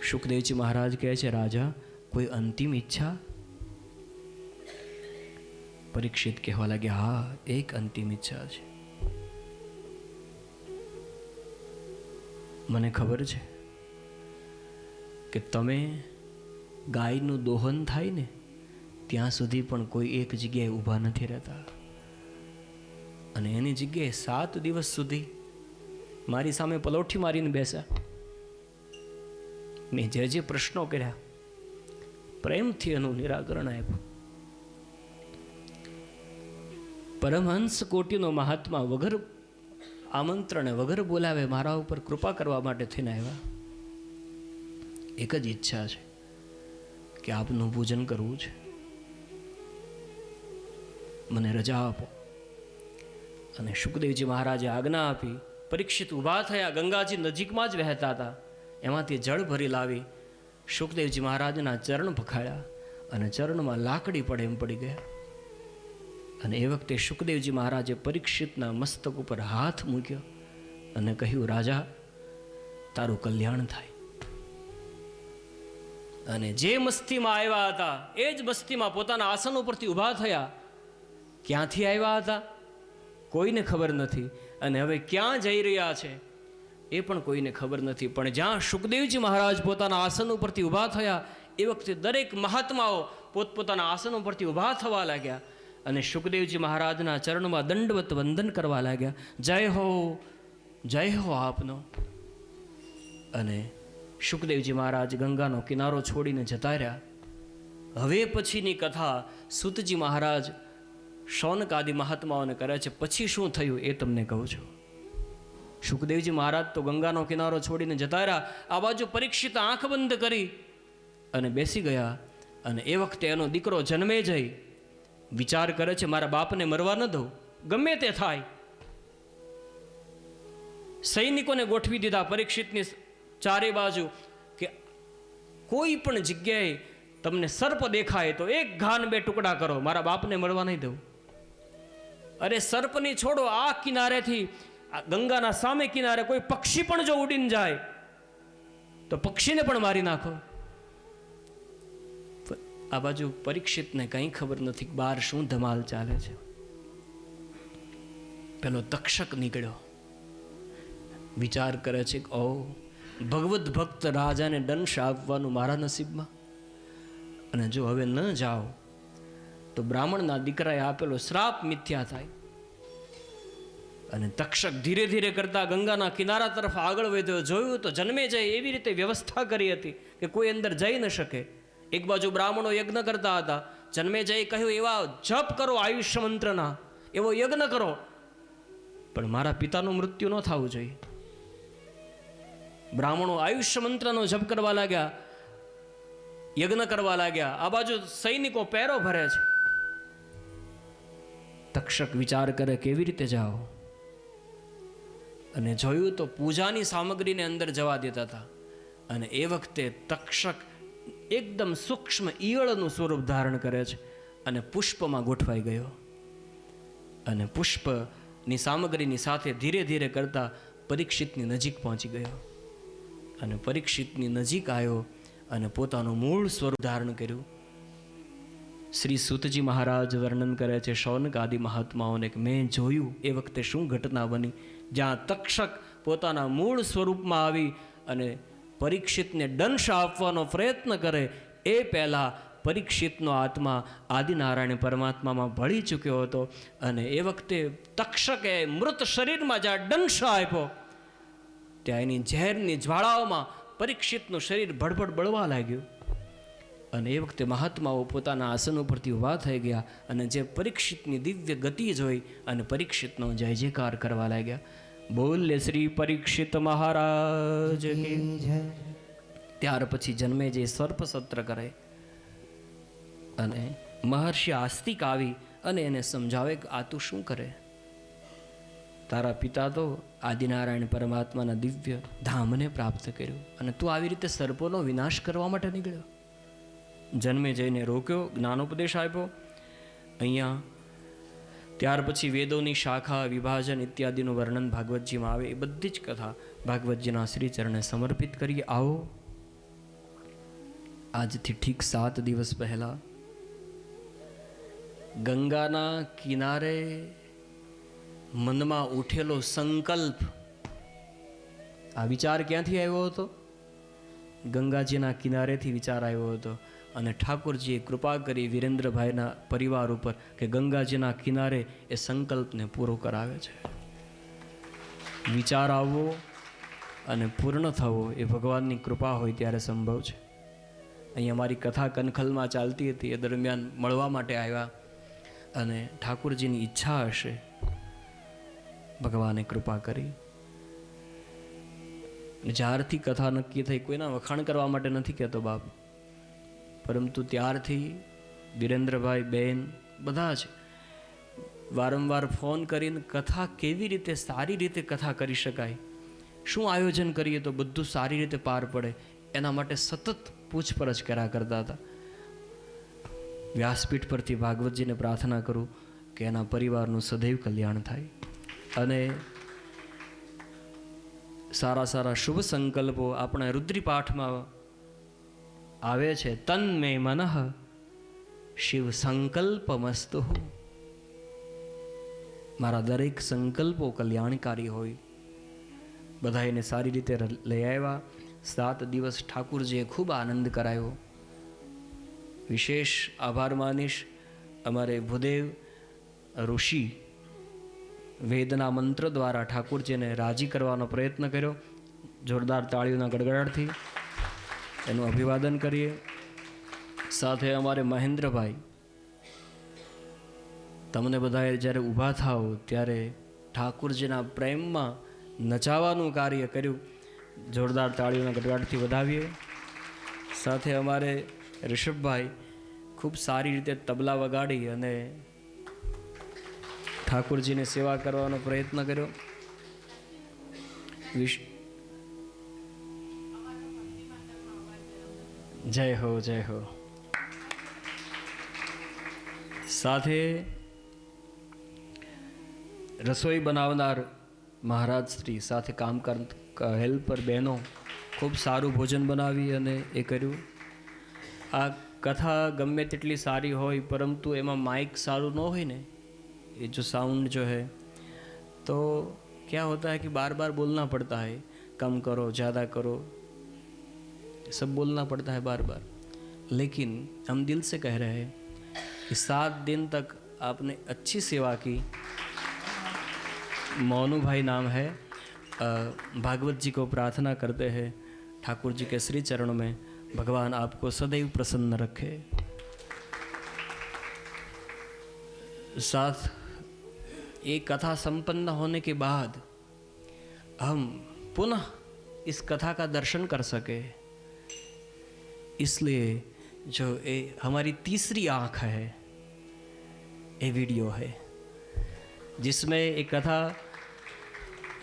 સુખદેવજી મહારાજ કહે છે, રાજા કોઈ અંતિમ ઈચ્છા? પરીક્ષિત કહેવા લાગે, હા, એક અંતિમ ઈચ્છા છે. મને ખબર છે કે તમે ગાયનું દોહન થાય ને ત્યાં સુધી પણ કોઈ એક જગ્યાએ ઊભા નથી રહેતા, અને એની જગ્યાએ 7 દિવસ સુધી મારી સામે પલોઠી મારીને બેસ્યા. મેં જે પ્રશ્નો કર્યા પ્રેમથી એનું નિરાકરણ આપ્યું. પરમહંસ કોટીનો મહાત્મા વગર આમંત્રણે વગર બોલાવે મારા ઉપર કૃપા કરવા માટે થઈને આવ્યા. એક જ ઈચ્છા છે કે આપનું પૂજન કરવું છે, મને રજા આપો. અને સુખદેવજી મહારાજે આજ્ઞા આપી. પરીક્ષિત ઊભા થયા. ગંગાજી નજીકમાં જ વહેતા હતા, એમાંથી જળ ભરી લાવી સુખદેવજી મહારાજના ચરણ પખાડ્યા, અને ચરણમાં લાકડી પડે એમ પડી ગયા. અને એ વખતે સુખદેવજી મહારાજે પરીક્ષિતના મસ્તક ઉપર હાથ મૂક્યો અને કહ્યું, રાજા, તારું કલ્યાણ થાય. અને જે મસ્તીમાં આવ્યા હતા એ જ મસ્તીમાં પોતાના આસન ઉપરથી ઊભા થયા. ક્યાંથી આવ્યા હતા કોઈને ખબર નથી, અને હવે ક્યાં જઈ રહ્યા છે એ પણ કોઈને ખબર નથી. પણ જ્યાં સુખદેવજી મહારાજ પોતાના આસન ઉપરથી ઊભા થયા એ વખતે દરેક મહાત્માઓ પોતપોતાના આસન ઉપરથી ઊભા થવા લાગ્યા અને સુખદેવજી મહારાજના ચરણમાં દંડવત વંદન કરવા લાગ્યા. જય હો આપનો. અને સુખદેવજી મહારાજ ગંગાનો કિનારો છોડીને જતા રહ્યા. હવે પછીની કથા સૂતજી મહારાજ શૌનક આદિ મહાત્માઓને કરે છે. પછી શું થયું એ તમને કહું છું. સુખદેવજી મહારાજ તો ગંગાનો કિનારો છોડીને જતા રહ્યા. આ બાજુ પરીક્ષિત આંખ બંધ કરી અને બેસી ગયા. અને એ વખતે એનો દીકરો જન્મે જઈ વિચાર કરે છે, મારા બાપને મરવા ન દઉં, ગમે તે થાય. સૈનિકોને ગોઠવી દીધા પરીક્ષિતની ચારે બાજુ કે કોઈ પણ જગ્યાએ તમને સર્પ દેખાય તો એક ઘાન 2 ટુકડા કરો, મારા બાપને મળવા નહીં દઉં. અરે સર્પની છોડો, આ કિનારેથી ગંગાના સામે કિનારે કોઈ પક્ષી પણ જો ઉડીને જાય તો પક્ષીને પણ મારી નાખો. આ બાજુ પરીક્ષિતને કંઈ ખબર નથી બહાર શું ધમાલ ચાલે છે. પેલો તક્ષક નીકળ્યો, વિચાર કરે છે કે ઓ, ભગવદ ભક્ત રાજાને દંશ આપવાનું મારા નસીબમાં, અને જો હવે ન જાઓ તો બ્રાહ્મણના દીકરાએ આપેલો શ્રાપ મિથ્યા થાય. અને તક્ષક ધીરે ધીરે કરતા ગંગાના કિનારા તરફ આગળ વધ્યો. જોયું તો જન્મે જાય એવી રીતે વ્યવસ્થા કરી હતી કે કોઈ અંદર જઈ ન શકે. એક બાજુ બ્રાહ્મણો યજ્ઞ કરતા હતા. જન્મે જઈ કહ્યું, એવા જપ કરો આયુષ્ય મંત્રના, એવો યજ્ઞ કરો, પણ મારા પિતાનું મૃત્યુ ન થવું જોઈએ. બ્રાહ્મણો આયુષ્ય મંત્રનો જપ કરવા લાગ્યા, યજ્ઞ કરવા લાગ્યા. આ બાજુ સૈનિકો પેરો ભરે છે. તક્ષક વિચાર કરે કેવી રીતે જાઓ, અને જોયું તો પૂજાની સામગ્રીને અંદર જવા દેતા હતા. અને એ વખતે તક્ષક એકદમ સૂક્ષ્મ ઈયળનું સ્વરૂપ ધારણ કરે છે અને પુષ્પમાં ગોઠવાઈ ગયો. અને પુષ્પની સામગ્રીની સાથે ધીરે ધીરે કરતા પરીક્ષિતની નજીક પહોંચી ગયો. અને પરીક્ષિતની નજીક આવ્યો અને પોતાનું મૂળ સ્વરૂપ ધારણ કર્યું. શ્રી સૂતજી મહારાજ વર્ણન કરે છે શૌનક આદિ મહાત્માઓને કે મેં જોયું એ વખતે શું ઘટના બની, જ્યાં તક્ષક પોતાના મૂળ સ્વરૂપમાં આવી અને પરીક્ષિતને દંશ આપવાનો પ્રયત્ન કરે એ પહેલાં પરીક્ષિતનો આત્મા આદિનારાયણ પરમાત્મામાં ભળી ચૂક્યો હતો. અને એ વખતે તક્ષકે મૃત શરીરમાં જ્યાં દંશ આપ્યો ત્યાં એની ઝેરની જ્વાળાઓમાં પરીક્ષિતનું શરીર ભડભડ બળવા લાગ્યું. અને એ વખતે મહાત્માઓ પોતાના આસન ઉપરથી ઊભા થઈ ગયા અને જે પરીક્ષિતની દિવ્ય ગતિ જોઈ અને પરીક્ષિતનો જય જયકાર કરવા લાગ્યા. બોલે શ્રી પરીક્ષિત મહારાજ કી જય. ત્યાર પછી જન્મે જે સર્પ સત્ર કરે અને મહર્ષિ આસ્તિક આવી અને એને સમજાવે કે આ તું શું કરે, તારા પિતા તો આદિનારાયણ પરમાત્માના દિવ્ય ધામને પ્રાપ્ત કર્યું અને તું આવી રીતે સર્પોનો વિનાશ કરવા માટે નીકળ્યો. જન્મે જઈને રોક્યો, જ્ઞાનોપદેશ આપ્યો. અહીંયા ત્યાર પછી વેદોની શાખા વિભાજન ઇત્યાદિનું વર્ણન ભાગવતજીમાં આવે. એ બધી જ કથા ભાગવતજીના શ્રીચરણે સમર્પિત કરીએ. આવો આજથી ઠીક 7 દિવસ પહેલા ગંગાના કિનારે મનમાં ઉઠેલો સંકલ્પ, આ વિચાર ક્યાંથી આવ્યો હતો? ગંગાજીના કિનારેથી વિચાર આવ્યો હતો. અને ઠાકોરજીએ કૃપા કરી વિરેન્દ્રભાઈના પરિવાર ઉપર કે ગંગાજીના કિનારે એ સંકલ્પને પૂરો કરાવે છે. વિચાર આવવો અને પૂર્ણ થવો એ ભગવાનની કૃપા હોય ત્યારે સંભવ છે. અહીં અમારી કથા કનખલમાં ચાલતી હતી, એ દરમિયાન મળવા માટે આવ્યા અને ઠાકોરજીની ઈચ્છા હશે, ભગવાને કૃપા કરી. જ્યારથી કથા નક્કી થઈ, કોઈના વખાણ કરવા માટે નથી કહેતો બાપ, પરંતુ ત્યારથી વિરેન્દ્રભાઈ, બેન બધા જ વારંવાર ફોન કરીને કથા કેવી રીતે સારી રીતે કથા કરી શકાય, શું આયોજન કરીએ તો બધું સારી રીતે પાર પડે, એના માટે સતત પૂછપરછ કર્યા કરતા હતા. વ્યાસપીઠ પરથી ભાગવતજીને પ્રાર્થના કરું કે એના પરિવારનું સદૈવ કલ્યાણ થાય અને સારા સારા શુભ સંકલ્પો આપણા રુદ્રીપાઠમાં આવે છે. તન મે મનઃ શિવ સંકલ્પમસ્તુ. મારા દરેક સંકલ્પો કલ્યાણકારી હોય. બધા એને સારી રીતે લઈ આવ્યા. 7 દિવસ ઠાકુરજીએ ખૂબ આનંદ કરાયો. વિશેષ આભાર માનીશ અમારે ભૂદેવ ઋષિ વેદના મંત્ર દ્વારા ઠાકુરજીને રાજી કરવાનો પ્રયત્ન કર્યો. જોરદાર તાળીઓના ગડગડાટથી એનું અભિવાદન કરીએ. સાથે અમારે મહેન્દ્રભાઈ, તમને બધાએ જ્યારે ઊભા થાવ ત્યારે ઠાકુરજીના પ્રેમમાં નચાવાનું કાર્ય કર્યું. જોરદાર તાળીઓના ગડગડાટથી વધાવીએ. સાથે અમારે ઋષભભાઈ ખૂબ સારી રીતે તબલા વગાડી અને ઠાકુરજીને સેવા કરવાનો પ્રયત્ન કર્યો. જય હો, જય હો. સાથે રસોઈ બનાવનાર મહારાજ શ્રી સાથે કામ હેલ્પર બહેનો ખૂબ સારું ભોજન બનાવી અને એ કર્યું. આ કથા ગમે તેટલી સારી હોય પરંતુ એમાં માઇક સારું ન હોય ને, ये जो साउंड जो है तो क्या होता है कि बार बार बोलना पड़ता है, कम करो ज़्यादा करो, सब बोलना पड़ता है बार बार. लेकिन हम दिल से कह रहे हैं कि 7 दिन तक आपने अच्छी सेवा की. मोनू भाई नाम है, भागवत जी को प्रार्थना करते हैं ठाकुर जी के श्री चरणों में, भगवान आपको सदैव प्रसन्न रखे. साथ ये कथा संपन्न होने के बाद हम पुनः इस कथा का दर्शन कर सके, इसलिए जो ये हमारी तीसरी आँख है, ये वीडियो है जिसमें एक कथा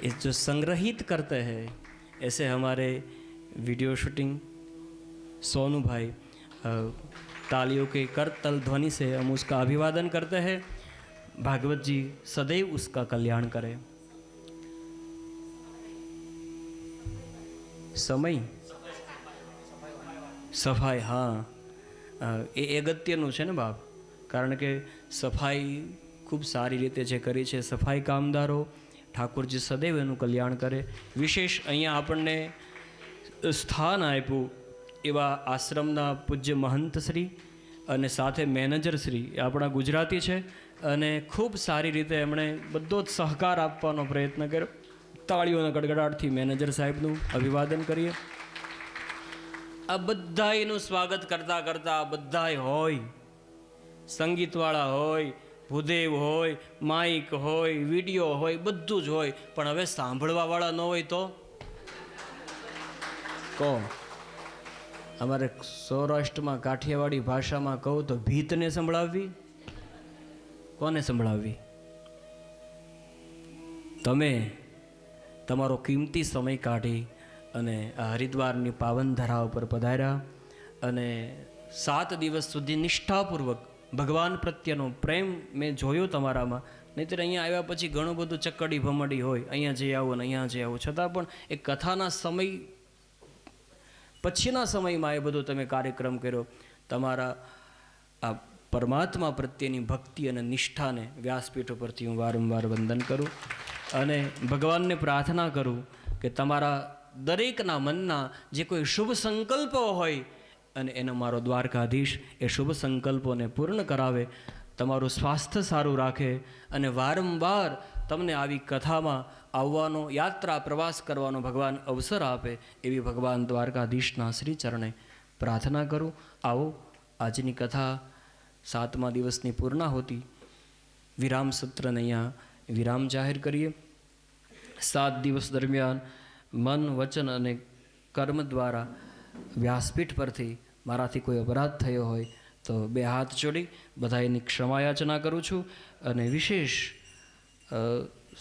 इस जो संग्रहित करते हैं. ऐसे हमारे वीडियो शूटिंग सोनू भाई, तालियों के करतल ध्वनि से हम उसका अभिवादन करते हैं. भागवत जी सदैव उसका कल्याण करे. समय સફાઈ, હા, એ અગત્યનું છે ને બાપ, કારણ કે સફાઈ ખૂબ સારી રીતે જે કરી છે સફાઈ કામદારો, ઠાકોરજી સદૈવ એનું કલ્યાણ કરે. વિશેષ અહીંયા આપણને સ્થાન આપ્યું એવા આશ્રમના પૂજ્ય મહંતશ્રી અને સાથે મેનેજરશ્રી, એ આપણા ગુજરાતી છે અને ખૂબ સારી રીતે એમણે બધો જ સહકાર આપવાનો પ્રયત્ન કર્યો. તાળીઓના ગડગડાટથી મેનેજર સાહેબનું અભિવાદન કરીએ. આ બધાયનું સ્વાગત કરતાં કરતાં બધાય હોય, સંગીતવાળા હોય, ભૂદેવ હોય, માઇક હોય, વિડીયો હોય, બધું જ હોય, પણ હવે સાંભળવાવાળા ન હોય તો કહો. અમારે સૌરાષ્ટ્રમાં કાઠિયાવાડી ભાષામાં કહું તો ભીતને સંભળાવવી, કોને સંભળાવવી? તમે તમારો કિંમતી સમય કાઢી અને આ હરિદ્વારની પાવન ધરા ઉપર પધાર્યા અને 7 દિવસ સુધી નિષ્ઠાપૂર્વક ભગવાન પ્રત્યેનો પ્રેમ મેં જોયો તમારામાં. નહીંતર અહીંયા આવ્યા પછી ઘણું બધું ચક્કડી ભમડી હોય, અહીંયા જઈ આવો ને અહીંયા જઈ આવો, છતાં પણ એ કથાના સમય પછીના સમયમાં એ બધો તમે કાર્યક્રમ કર્યો. તમારા આ પરમાત્મા પ્રત્યેની ભક્તિ અને નિષ્ઠાને વ્યાસપીઠ ઉપરથી હું વારંવાર વંદન કરું અને ભગવાનને પ્રાર્થના કરું કે તમારા દરેકના મનના જે કોઈ શુભ સંકલ્પો હોય અને એનો મારો દ્વારકાધીશ એ શુભ સંકલ્પોને પૂર્ણ કરાવે, તમારું સ્વાસ્થ્ય સારું રાખે અને વારંવાર તમને આવી કથામાં આવવાનો, યાત્રા પ્રવાસ કરવાનો ભગવાન અવસર આપે એવી ભગવાન દ્વારકાધીશના શ્રી ચરણે પ્રાર્થના કરું. આવો આજની કથા 7મા દિવસની પૂર્ણાહુતિ વિરામ સત્રને અહીંયા વિરામ જાહેર કરીએ. 7 દિવસ દરમિયાન મન, વચન અને કર્મ દ્વારા વ્યાસપીઠ પરથી મારાથી કોઈ અપરાધ થયો હોય તો 2 હાથ જોડી બધાની ક્ષમા યાચના કરું છું. અને વિશેષ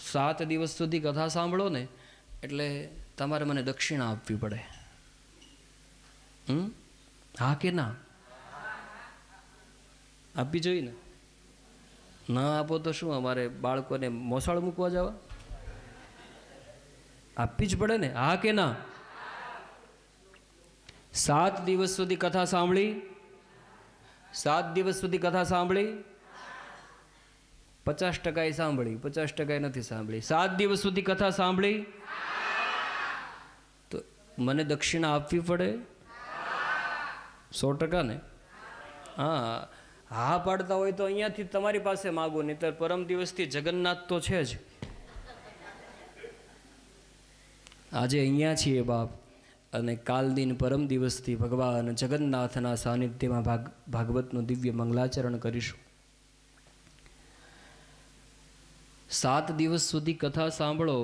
7 દિવસ સુધી કથા સાંભળો ને એટલે તમારે મને દક્ષિણા આપવી પડે. હા કે ના? આપવી જોઈએ ને? ના આપો તો શું, અમારે બાળકોને મોસાળ મૂકવા જવા? આપવી જ પડે ને? હા કે ના? 7 દિવસ સુધી કથા સાંભળી? 7 દિવસ સુધી કથા સાંભળી? 50% સાંભળી, 50% નથી સાંભળી. 7 દિવસ સુધી કથા સાંભળી તો મને દક્ષિણા આપવી પડે? 100% ને? હા પાડતા હોય તો અહીંયાથી તમારી પાસે માગો, નહીં તો પરમ દિવસથી જગન્નાથ તો છે જ. આજે અહીંયા છીએ બાપ, અને કાલ દિન પરમ દિવસથી ભગવાન જગન્નાથના સાનિધ્યમાં ભાગવતનું દિવ્ય મંગલાચરણ કરીશું. 7 દિવસ સુધી કથા સાંભળો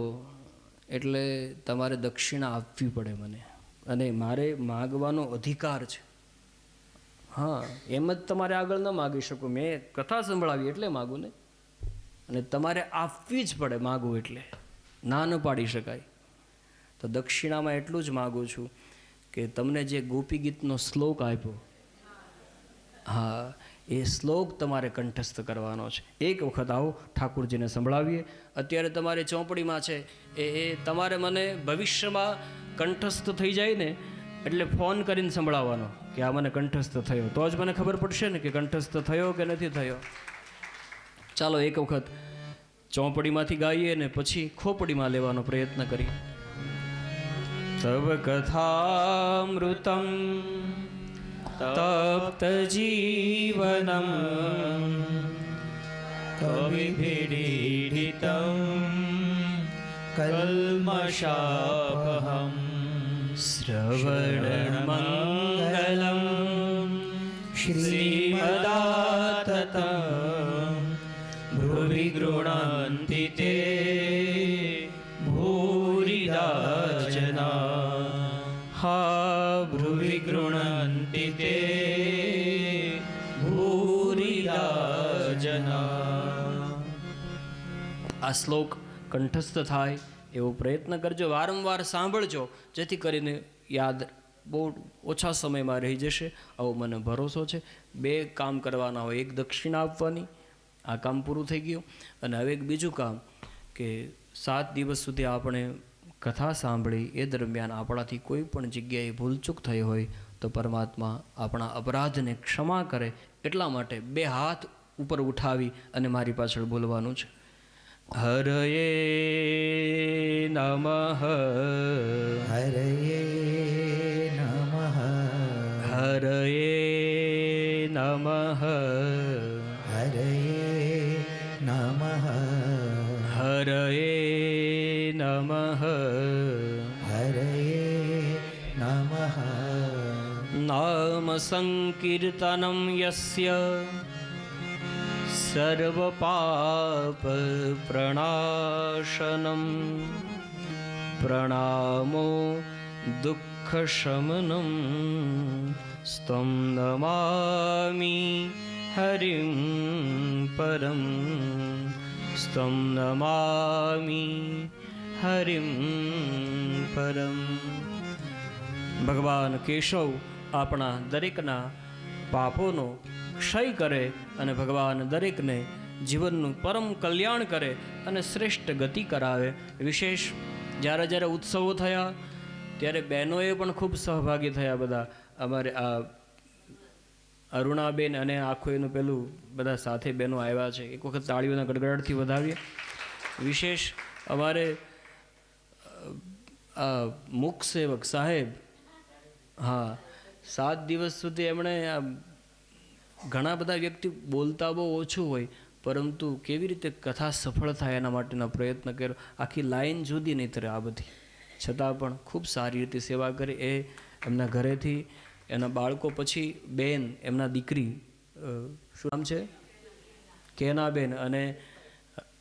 એટલે તમારે દક્ષિણા આપવી પડે મને, અને મારે માગવાનો અધિકાર છે. હા, એમ જ તમારે આગળ ન માગી શકું. મેં કથા સંભળાવી એટલે માગું ને, અને તમારે આપવી જ પડે માગું એટલે, ના ન પાડી શકાય. તો દક્ષિણામાં એટલું જ માગું છું કે તમને જે ગોપી ગીતનો શ્લોક આપ્યો, હા, એ શ્લોક તમારે કંઠસ્થ કરવાનો છે. એક વખત આવો, ઠાકુરજીને સંભળાવીએ. અત્યારે તમારી ચોપડીમાં છે એ તમારે મને ભવિષ્યમાં કંઠસ્થ થઈ જાય ને એટલે ફોન કરીને સંભળાવવાનો કે આ મને કંઠસ્થ થયો, તો જ મને ખબર પડશે ને કે કંઠસ્થ થયો કે નથી થયો. ચાલો એક વખત ચોપડીમાંથી ગાઈએ ને પછી ખોપડીમાં લેવાનો પ્રયત્ન કરીએ. તવ કથામૃતમ તપ્ત જીવનમ કવિભીડિતમ કલ્મષાપહમ શ્રવણમંગલમ શ્રીમદાતતં ભુવિ ગૃણન્તિ તે ભૂરિદા જના. હા, ભ્રુવિ ગૃણન્તિ તે ભૂરિદા જના. આ શ્લોક કંઠસ્થ થાય એવો પ્રયત્ન કરજો, વારંવાર સાંભળજો, જેથી કરીને યાદ બહુ ઓછા સમયમાં રહી જશે આવો મને ભરોસો છે. 2 કામ કરવાના હોય, એક દક્ષિણા આપવાની, આ કામ પૂરું થઈ ગયું. અને હવે એક બીજું કામ કે 7 દિવસ સુધી આપણે કથા સાંભળી એ દરમિયાન આપણાથી કોઈ પણ જગ્યાએ ભૂલચૂક થઈ હોય તો પરમાત્મા આપણા અપરાધને ક્ષમા કરે, એટલા માટે 2 હાથ ઉપર ઉઠાવી અને મારી પાછળ બોલવાનું છે. હરયે નમઃ, હરયે નમઃ, હરયે નમઃ, હરયે નમઃ, હરયે નમઃ, હરયે નમઃ. નામ સંકીર્તનમ યસ્ય સર્વપાપ પ્રણાશનમ પ્રણામો દુઃખશમનમ સ્તં નમામિ હરિં પરમ, સ્તં નમામિ હરિં પરમ. ભગવાન કેશવ આપણા દરેકના પાપોનો ક્ષય કરે અને ભગવાન દરેકને જીવનનું પરમ કલ્યાણ કરે અને શ્રેષ્ઠ ગતિ કરાવે. વિશેષ જ્યારે જ્યારે ઉત્સવો થયા ત્યારે બહેનોએ પણ ખૂબ સહભાગી થયા બધા. અમારે આ અરુણાબેન અને આખું એનું પેલું બધા સાથે બહેનો આવ્યા છે. એક વખત તાળીઓના ગડગડાટથી વધાવીએ. વિશેષ અમારે આ મુખ સેવક સાહેબ, હા, 7 દિવસ સુધી એમણે ઘણા બધા વ્યક્તિ બોલતા બહુ ઓછું હોય, પરંતુ કેવી રીતે કથા સફળ થાય એના માટેનો પ્રયત્ન કર્યો. આખી લાઈન જુદી નહીં તરે આ બધી, છતાં પણ ખૂબ સારી રીતે સેવા કરી. એ એમના ઘરેથી એના બાળકો પછી બેન, એમના દીકરી, શું નામ છે, કેનાબેન, અને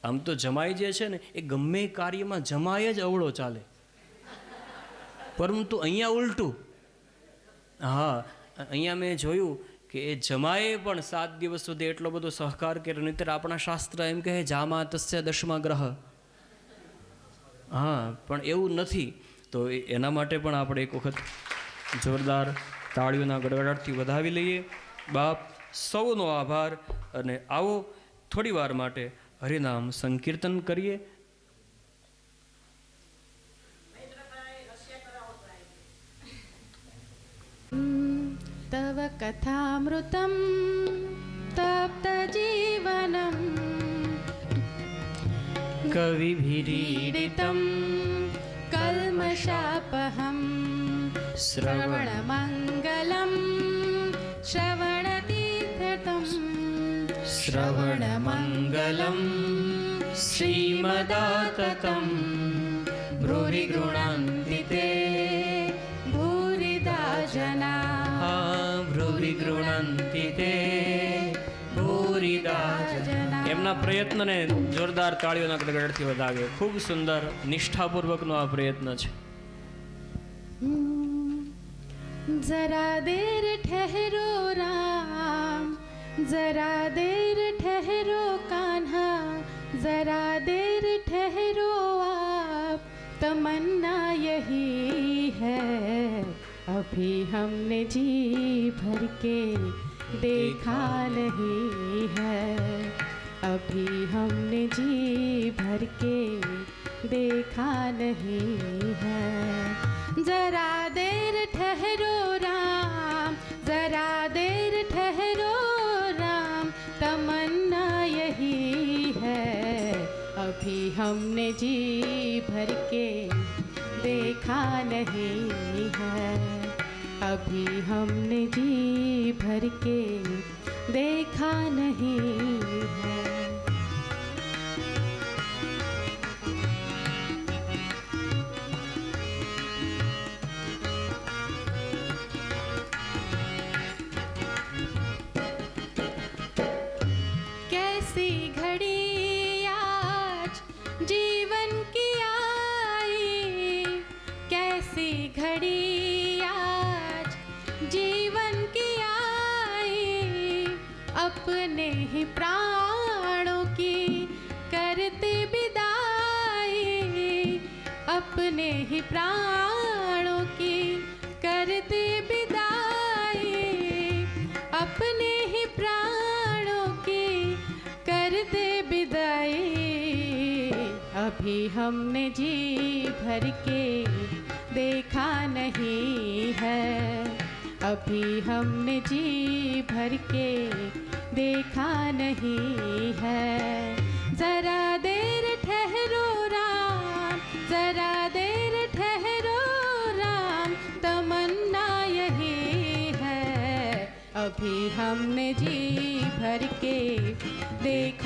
આમ તો જમાઈ જે છે ને એ ગમે કાર્યમાં જમાય જ અવળો ચાલે, પરંતુ અહીંયા ઉલટું. હા, અહીંયા મેં જોયું કે એ જમાએ પણ 7 દિવસ સુધી એટલો બધો સહકાર કર્યો. નહીંતર આપણા શાસ્ત્ર એમ કહે જામા તસ્ય દશમા ગ્રહ. હા, પણ એવું નથી. તો એના માટે પણ આપણે એક વખત જોરદાર તાળીઓના ગડગડાટથી વધાવી લઈએ. બાપ, સૌનો આભાર. અને આવો થોડી વાર માટે હરિનામ સંકીર્તન કરીએ. तव कथामृतं तप्तजीवनं कविभिरीडितं कल्मषापहं श्रवणमङ्गलं श्रवणतीर्थं श्रवणमङ्गलं श्रीमदाततं ब्रूहि गृह्णन्ति ते भूरिदा जना ब्रूहि गृह्णन्ति ते भूरिदा जना. એમના પ્રયત્નને જોરદાર તાળીઓના ગડગડાટથી વધાવીએ. ખૂબ સુંદર નિષ્ઠાપૂર્વકનો આ પ્રયત્ન છે. जरा देर ठहरो राम, जरा देर ठहरो कान्हा, जरा देर ठहरो आप, तमन्ना यही है अभी हमने जी भर के देखा नहीं है, अभी हमने जी भर के देखा नहीं है. जरा देर ठहरो राम, जरा देर ठहरो राम, तमन्ना यही है अभी हमने जी भर के देखा नहीं है, अभी हमने जी भर के देखा नहीं है. कैसी घड़ी आज जीवन की आई, कैसी घड़ी आज जीवन की आई, अपने ही प्राणों की करते विदाई, अपने ही प्राणों की करते विदाई, अपने ही प्राणों की करते विदाई, अभी हमने जी भर के देखा नहीं है, अभी हमने जी भर के देखा नहीं है. जरा देर ठहरो राम, जरा देर ठहरो राम, तमन्ना यही है अभी हमने जी भर के देखा